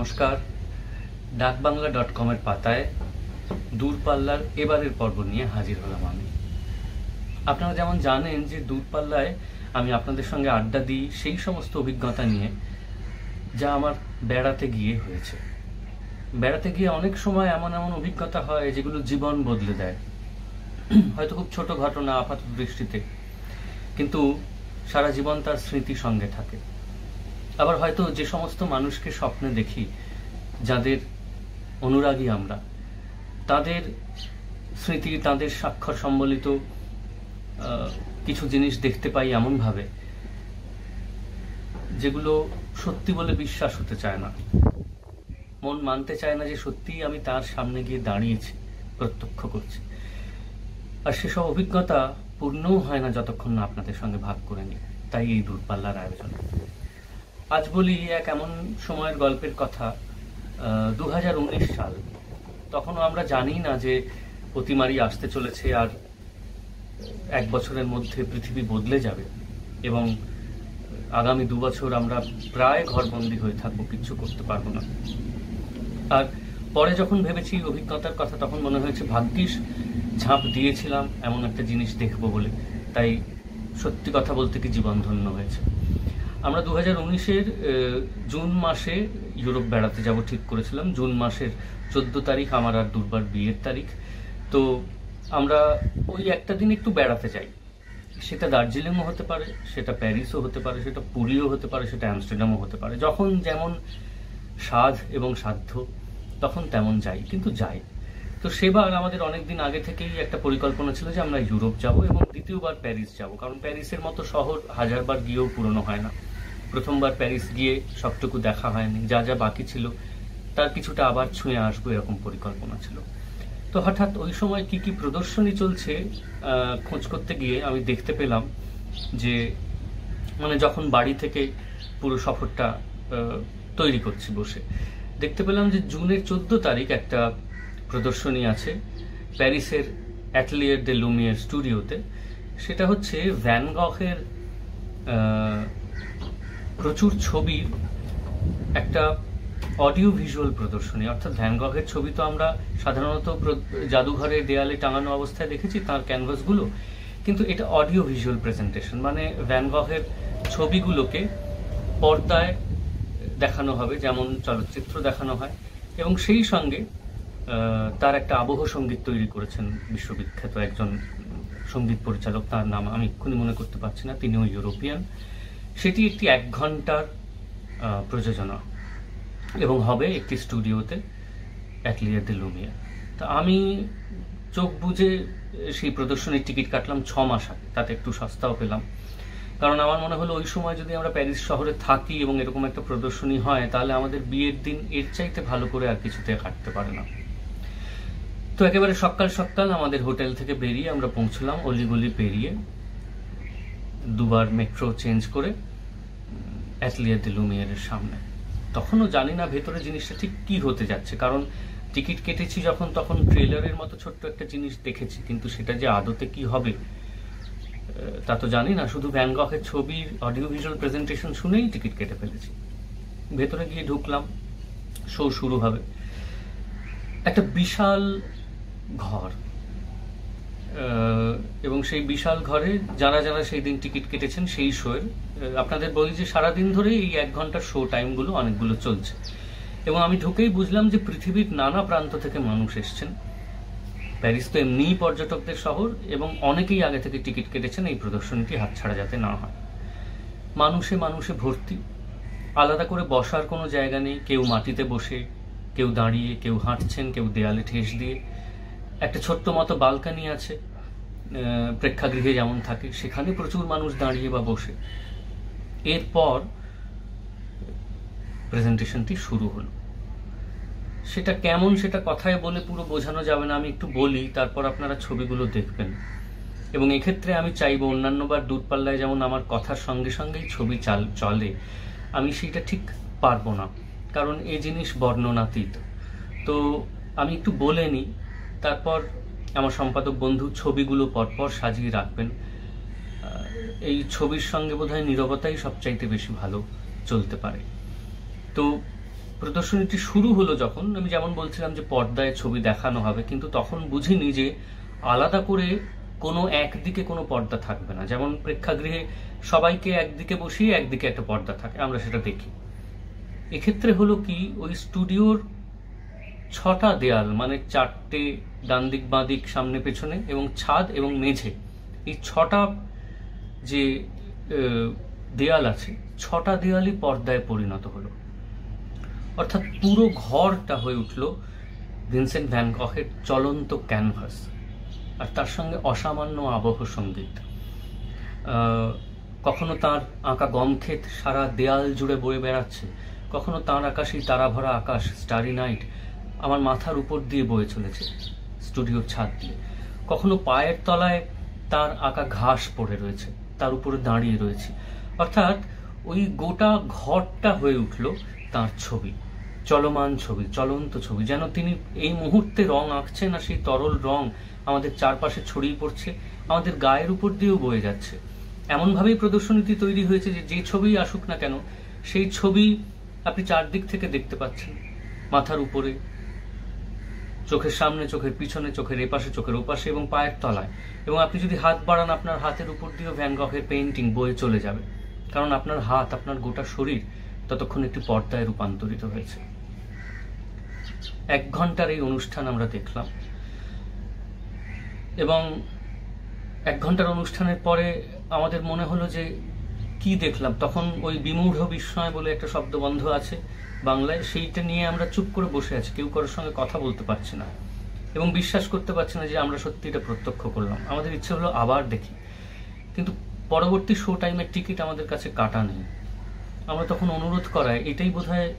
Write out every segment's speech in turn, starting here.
নমস্কার। ডাকবাংলা.com এর পাতায় দূরপাল্লার এবারের পর্ব নিয়ে হাজির হলাম আমি। আপনারা যেমন জানেন যে দূরপাল্লায় আমি আপনাদের সঙ্গে আড্ডা দিই সেই সমস্ত অভিজ্ঞতা নিয়ে যা আমার বেড়াতে গিয়ে হয়েছে। বেড়াতে গিয়ে অনেক সময় এমন এমন অভিজ্ঞতা হয় যেগুলো জীবন বদলে দেয়। হয়তো খুব ছোট ঘটনা আপাত দৃষ্টিতে, কিন্তু সারা জীবন তার স্মৃতি সঙ্গে থাকে। আবার হয়তো যে সমস্ত মানুষকে স্বপ্নে দেখি, যাদের অনুরাগী আমরা, তাদের স্মৃতি, তাদের স্বাক্ষর সম্বলিত কিছু জিনিস দেখতে পাই এমনভাবে যেগুলো সত্যি বলে বিশ্বাস হতে চায় না। মন মানতে চায় না যে সত্যিই আমি তার সামনে গিয়ে দাঁড়িয়েছি, প্রত্যক্ষ করছি। আর সেসব অভিজ্ঞতা পূর্ণও হয় না যতক্ষণ না আপনাদের সঙ্গে ভাগ করে নিই। তাই এই দূরপাল্লার আয়োজন। আজ বলি এক এমন সময়ের গল্পের কথা। 2019 সাল। তখনও আমরা জানি না যে অতিমারি আসতে চলেছে আর 1 বছরের মধ্যে পৃথিবী বদলে যাবে এবং আগামী 2 বছর আমরা প্রায় ঘরবন্দি হয়ে থাকবো, কিচ্ছু করতে পারবো না। আর পরে যখন ভেবেছি অভিজ্ঞতার কথা, তখন মনে হয়েছে ভাগ্যিস ঝাঁপ দিয়েছিলাম এমন একটা জিনিস দেখবো বলে। তাই সত্যি কথা বলতে কি জীবন ধন্য হয়েছে। আমরা 2019-এর জুন মাসে ইউরোপ বেড়াতে যাব ঠিক করেছিলাম। জুন মাসের 14 তারিখ আমার আর দুর্বার বিয়ের তারিখ। তো আমরা ওই একটা দিন একটু বেড়াতে যাই। সেটা দার্জিলিংও হতে পারে, সেটা প্যারিসও হতে পারে, সেটা পুরীও হতে পারে, সেটা অ্যামস্টারডামও হতে পারে। যখন যেমন সাধ এবং সাধ্য তখন তেমন যাই, কিন্তু যাই। তো সেবার আমাদের অনেকদিন আগে থেকেই একটা পরিকল্পনা ছিল যে আমরা ইউরোপ যাব এবং দ্বিতীয়বার প্যারিস যাব। কারণ প্যারিসের মতো শহর হাজারবার গিয়েও পুরনো হয় না। প্রথমবার প্যারিস গিয়ে সবটুকু দেখা হয়নি, যা যা বাকি ছিল তার কিছুটা আবার ছুঁয়ে আসবো, এরকম পরিকল্পনা ছিল। তো হঠাৎ ওই সময় কি কি প্রদর্শনী চলছে খোঁজ করতে গিয়ে আমি দেখতে পেলাম যে যখন বাড়ি থেকে পুরো সফরটা তৈরি করছি বসে, দেখতে পেলাম যে জুনের 14 তারিখ একটা প্রদর্শনী আছে প্যারিসের অ্যাটলিয়ার দে লুমিয়ার স্টুডিওতে। সেটা হচ্ছে ভ্যান গখের প্রচুর ছবির একটা অডিও ভিজুয়াল প্রদর্শনী। অর্থাৎ ভ্যান গখের ছবি তো আমরা সাধারণত জাদুঘরে দেয়ালে টাঙানো অবস্থায় দেখেছি, তার ক্যানভাসগুলো, কিন্তু এটা অডিও ভিজুয়াল প্রেজেন্টেশন। ভ্যান গখের ছবিগুলোকে পর্দায় দেখানো হবে, যেমন চলচ্চিত্র দেখানো হয়, এবং সেই সঙ্গে তার একটা আবহ সঙ্গীত তৈরি করেছেন বিশ্ববিখ্যাত একজন সঙ্গীত পরিচালক, তার নাম আমি এক্ষুনি মনে করতে পারছি না, তিনিও ইউরোপিয়ান। সেটি একটি 1 ঘন্টার প্রযোজনা এবং হবে একটি স্টুডিওতে, অ্যাটলিয়ার দে লুমিয়ার। তা আমি চোখ বুজে সেই প্রদর্শনীর টিকিট কাটলাম 6 মাস আগে, তাতে একটু সস্তাও পেলাম। কারণ আমার মনে হলো ওই সময় যদি আমরা প্যারিস শহরে থাকি এবং এরকম একটা প্রদর্শনী হয়, তাহলে আমাদের বিয়ের দিন এর চাইতে ভালো করে আর কিছুতে কাটতে পারে না। তো একেবারে সকাল সকাল আমাদের হোটেল থেকে বেরিয়ে আমরা পৌঁছলাম, অলিগলি পেরিয়ে, 2বার মেট্রো চেঞ্জ করে অ্যাটলিয়ার দে লুমিয়ারের সামনে। তখনও জানি না ভেতরে জিনিসটা ঠিক কি হতে যাচ্ছে, কারণ টিকিট কেটেছি যখন, তখন ট্রেলারের মতো ছোট্ট একটা জিনিস দেখেছি, কিন্তু সেটা যে আদতে কি হবে তা তো জানি না। শুধু ভ্যান গখের ছবির অডিও ভিজুয়াল প্রেজেন্টেশন শুনেই টিকিট কেটে ফেলেছি। ভেতরে গিয়ে ঢুকলাম, শো শুরু হবে। একটা বিশাল ঘর, এবং সেই বিশাল ঘরে যারা যারা সেই দিন টিকিট কেটেছেন সেই শোয়ের, আপনাদের বলি যে সারাদিন ধরে এই 1 ঘন্টার শো টাইমগুলো অনেকগুলো চলছে। এবং আমি ঢুকেই বুঝলাম যে পৃথিবীর নানা প্রান্ত থেকে মানুষ এসছেন। প্যারিস তো এমনিই পর্যটকদের শহর, এবং অনেকেই আগে থেকে টিকিট কেটেছেন এই প্রদর্শনীটি হাতছাড়া যাতে না হয়। মানুষে মানুষে ভর্তি, আলাদা করে বসার কোনো জায়গা নেই। কেউ মাটিতে বসে, কেউ দাঁড়িয়ে, কেউ হাঁটছেন, কেউ দেয়ালে ঠেস দিয়ে। একটা ছোট্ট মতো বালকানি আছে প্রেক্ষাগৃহে যেমন থাকে, সেখানে প্রচুর মানুষ দাঁড়িয়ে বা বসে। এরপর প্রেজেন্টেশনটি শুরু হলো। সেটা কেমন সেটা কথায় বলে পুরো বোঝানো যাবে না, আমি একটু বলি, তারপর আপনারা ছবিগুলো দেখবেন। এবং এক্ষেত্রে আমি চাইবো অন্যান্যবার দূরপাল্লায় যেমন আমার কথার সঙ্গে সঙ্গেই ছবি চলে, আমি সেইটা ঠিক পারবো না, কারণ এই জিনিস বর্ণনাতীত। তো আমি একটু বলে নিই, তারপর আমার সম্পাদক বন্ধু ছবিগুলো পরপর সাজিয়ে রাখবেন। এই ছবির সঙ্গে বোধহয় নীরবতাই সবচাইতে বেশি ভালো চলতে পারে। তো প্রদর্শনীটি শুরু হলো যখন, আমি যেমন বলছিলাম যে পর্দায় ছবি দেখানো হবে, কিন্তু তখন বুঝিনি যে আলাদা করে কোনো একদিকে কোনো পর্দা থাকবে না। যেমন প্রেক্ষাগৃহে সবাইকে একদিকে বসিয়ে একদিকে একটা পর্দা থাকে, আমরা সেটা দেখি। এক্ষেত্রে হলো কি, ওই স্টুডিওর 6টা দেয়াল, মানে 4টে ডান দিক বাঁ দিক সামনে পেছনে এবং ছাদ এবং মেঝে, এই 6টা যে দেয়াল আছে, 6টা দেয়ালই পর্দায় পরিণত হলো। অর্থাৎ পুরো ঘরটা হয়ে উঠল ভিনসেন্ট ভ্যান গহের চলন্ত ক্যানভাস, আর তার সঙ্গে অসামান্য আবহ সঙ্গীত। কখনো তার আঁকা গমক্ষেত সারা দেয়াল জুড়ে বয়ে বেড়াচ্ছে, কখনো তার আকাশই তারা ভরা আকাশ, স্টারি নাইট, আমার মাথার উপর দিয়ে বয়ে চলেছে স্টুডিওর ছাদ দিয়ে। কখনো পায়ের তলায় তার আঁকা ঘাস পড়ে রয়েছে, তার উপরে দাঁড়িয়ে রয়েছে। অর্থাৎ ওই গোটা ঘরটা হয়ে উঠল তার ছবি, চলমান ছবি, চলন্ত ছবি। যেন তিনি এই মুহূর্তে রং আঁকছেন, আর সেই তরল রং আমাদের চারপাশে ছড়িয়ে পড়ছে, আমাদের গায়ের উপর দিয়েও বয়ে যাচ্ছে। এমনভাবেই প্রদর্শনীটি তৈরি হয়েছে যে যে ছবি আসুক না কেন, সেই ছবি আপনি চারদিক থেকে দেখতে পাচ্ছেন, মাথার উপরে, চোখের সামনে, চোখের পিছনে, চোখের এপাশে, চোখের ওপাশে এবং পায়ের তলায়। এবং আপনি যদি হাত বাড়ান, আপনার হাতের উপর দিয়েও ভ্যান গহের পেইন্টিং বয়ে চলে যাবে, কারণ আপনার হাত, আপনার গোটা শরীর ততক্ষণ একটি পর্দায় রূপান্তরিত হয়েছে। 1 ঘন্টার এই অনুষ্ঠান আমরা দেখলাম, এবং 1 ঘন্টার অনুষ্ঠানের পরে আমাদের মনে হলো যে কি দেখলাম। তখন ওই বিমূঢ় বিস্ময় বলে একটা শব্দবন্ধ আছে বাংলায়, সেইটা নিয়ে আমরা চুপ করে বসে আছি, কেউ কারোর সঙ্গে কথা বলতে পারছি না এবং বিশ্বাস করতে পারছি না যে আমরা সত্যি এটা প্রত্যক্ষ করলাম। আমাদের ইচ্ছে হলো আবার দেখি, কিন্তু পরবর্তী শো টাইমের টিকিট আমাদের কাছে কাটা নেই। আমরা তখন অনুরোধ করায়, এটাই বোধহয়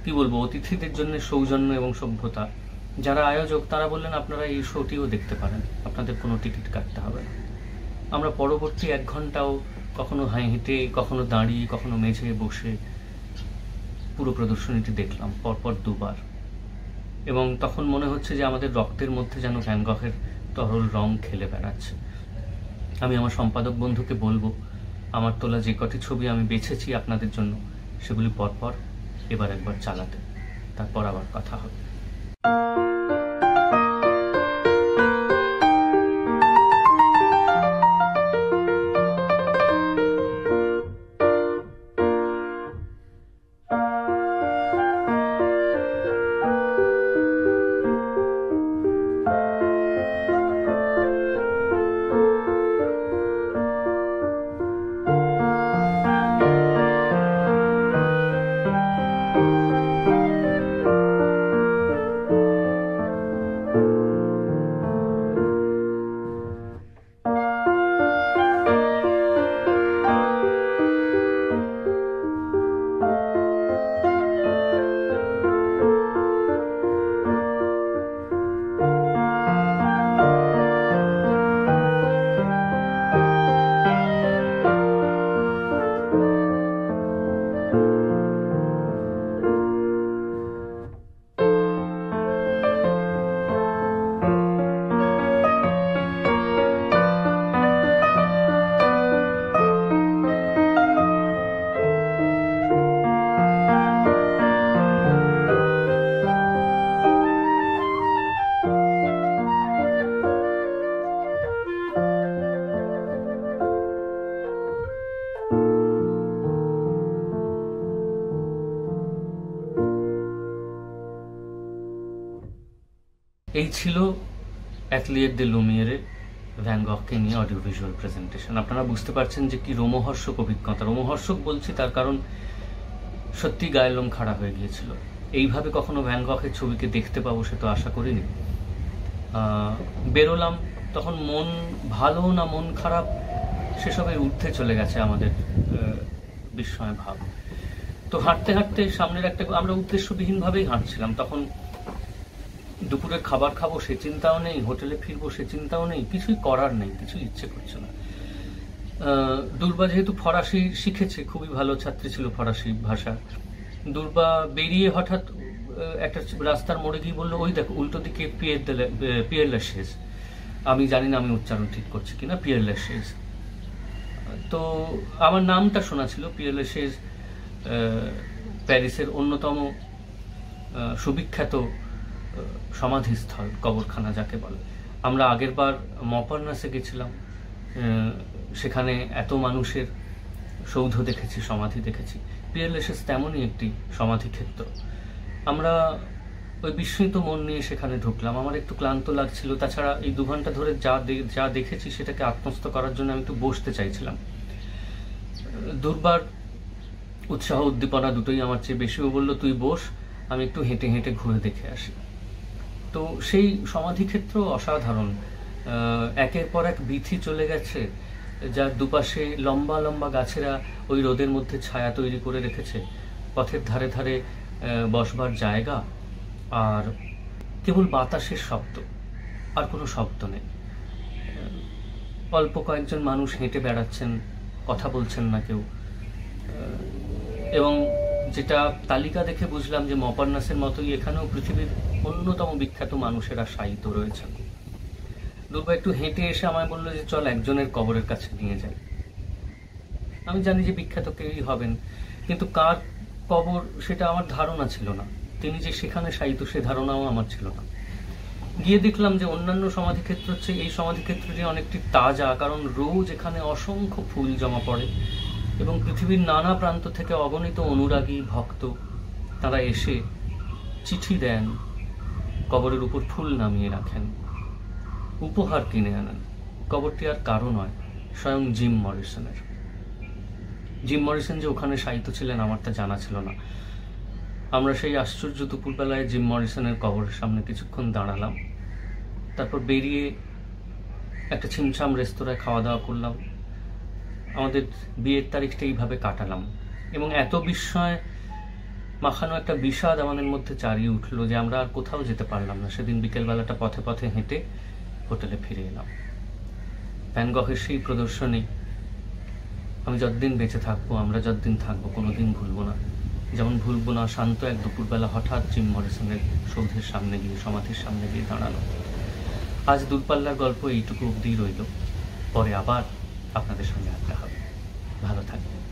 কি বলবো, অতিথিদের জন্য সৌজন্য এবং সভ্যতা। যারা আয়োজক তারা বললেন আপনারা এই শোটিও দেখতে পারেন, আপনাদের কোনো টিকিট কাটতে হবে না। আমরা পরবর্তী 1 ঘন্টাও কখনো হেঁটে, কখনো দাঁড়িয়ে, কখনো মেঝে বসে পুরো প্রদর্শনীটি দেখলাম, পরপর 2বার। এবং তখন মনে হচ্ছে যে আমাদের রক্তের মধ্যে যেন ভ্যান গহের তরল রং খেলে বেড়াচ্ছে। আমি আমার সম্পাদক বন্ধুকে বলবো, আমার তোলা যে কটি ছবি আমি বেছেছি আপনাদের জন্য, সেগুলি পরপর এবার একবার চালাতে, তারপর আবার কথা হবে। এই ছিল অ্যাটলিয়ের দে লুমিয়েরের ভ্যান গহকে নিয়ে অডিও ভিজুয়াল প্রেজেন্টেশন। আপনারা বুঝতে পারছেন যে কি রোমহর্ষক অভিজ্ঞতা। রোমহর্ষক বলছি তার কারণ সত্যি গায়ের লোম খাড়া হয়ে গিয়েছিল। এইভাবে কখনো ভ্যান গহের ছবিকে দেখতে পাবো সে তো আশা করিনি। বেরোলাম, তখন মন ভালো না মন খারাপ সেসবের ঊর্ধ্বে চলে গেছে আমাদের বিস্ময় ভাব। তো হাঁটতে হাঁটতে সামনের একটা, আমরা উদ্দেশ্যবিহীনভাবেই হাঁটছিলাম। তখন দুপুরের খাবার খাবো সে চিন্তাও নেই, হোটেলে ফিরবো সে চিন্তাও নেই, কিছুই করার নেই, কিছু ইচ্ছে করছে না। দুর্বা যেহেতু ফরাসি শিখেছে, খুবই ভালো ছাত্রী ছিল ফরাসি ভাষা। দুর্বা বেরিয়ে হঠাৎ একটা রাস্তার মোড়ে গিয়ে বললো, ওই দেখো উল্টো দিকে পিয়ের ল্যাশেজ। আমি জানি না আমি উচ্চারণ ঠিক করছি কিনা, পিয়ের ল্যাশেজ। তো আমার নামটা শোনা ছিল পিয়ের ল্যাশেজ। প্যারিসের অন্যতম সুবিখ্যাত সমাধিস্থল, কবরখানা যাকে বলে। আমরা আগেরবার মপারনাসে গেছিলাম, সেখানে এত মানুষের সৌধ দেখেছি, সমাধি দেখেছি। পিয়ার লেশেস তেমনই একটি সমাধিক্ষেত্র। আমরা ওই বিস্মিত মন নিয়ে সেখানে ঢুকলাম। আমার একটু ক্লান্ত লাগছিল, তাছাড়া এই 2 ঘন্টা ধরে যা দেখেছি সেটাকে আত্মস্থ করার জন্য আমি একটু বসতে চাইছিলাম। দুর্বার উৎসাহ উদ্দীপনা দুটোই আমার চেয়ে বেশিও বললো তুই বস, আমি একটু হেঁটে হেঁটে ঘুরে দেখে আসি। তো সেই সমাধিক্ষেত্র অসাধারণ। একের পর এক বীথি চলে গেছে, যার দুপাশে লম্বা লম্বা গাছেরা ওই রোদের মধ্যে ছায়া তৈরি করে রেখেছে। পথের ধারে ধারে বসবার জায়গা, আর কেবল বাতাসের শব্দ, আর কোনো শব্দ নেই। অল্প কয়েকজন মানুষ হেঁটে বেড়াচ্ছেন, কথা বলছেন না কেউ। এবং যেটা তালিকা দেখে বুঝলাম যে মপারনাসের মতোই এখানেও পৃথিবীর অন্যতম বিখ্যাত মানুষেরা শায়িত রয়েছেন। দুর্বা একটু হেঁটে এসে আমায় বললো যে চল একজনের কবরের কাছে নিয়ে যাই। আমি জানি যে বিখ্যাত কেউই হবেন, কিন্তু কার কবর সেটা আমার ধারণা ছিল না। তিনি যে সেখানে শায়িত সে ধারণাও আমার ছিল না। গিয়ে দেখলাম যে অন্যান্য সমাধিক্ষেত্র হচ্ছে এই সমাধিক্ষেত্রটি অনেকটি তাজা, কারণ রোজ এখানে অসংখ্য ফুল জমা পড়ে এবং পৃথিবীর নানা প্রান্ত থেকে অগণিত অনুরাগী ভক্ত তারা এসে চিঠি দেন, কবরের উপর ফুল নামিয়ে রাখেন, উপহার কিনে আনেন। কবরটি আর কারো নয়, স্বয়ং জিম মরিসনের। জিম মরিসন যে ওখানে শায়িত ছিলেন আমার তা জানা ছিল না। আমরা সেই আশ্চর্য দুপুরবেলায় জিম মরিসনের কবরের সামনে কিছুক্ষণ দাঁড়ালাম, তারপর বেরিয়ে একটা ছিমছাম রেস্তোরাঁয় খাওয়া দাওয়া করলাম। আমাদের বিয়ের তারিখটা এইভাবে কাটালাম এবং এত বিস্ময় মাখানো একটা বিষাদ আমাদের মধ্যে চারিয়ে উঠলো যে আমরা আর কোথাও যেতে পারলাম না। সেদিন বিকেলবেলাটা পথে পথে হেঁটে হোটেলে ফিরে এলাম। ভ্যান গঘের সেই প্রদর্শনী আমি যতদিন বেঁচে থাকবো, আমরা যতদিন থাকবো, কোনোদিন ভুলবো না। যেমন ভুলবো না শান্ত এক দুপুরবেলা হঠাৎ জিম মরিসনের সৌধের সামনে গিয়ে, সমাধির সামনে গিয়ে দাঁড়ানো। আজ দূরপাল্লার গল্প এইটুকু অবধি রইল। পরে আবার আপনাদের সঙ্গে আড্ডা হবে। ভালো থাকবেন।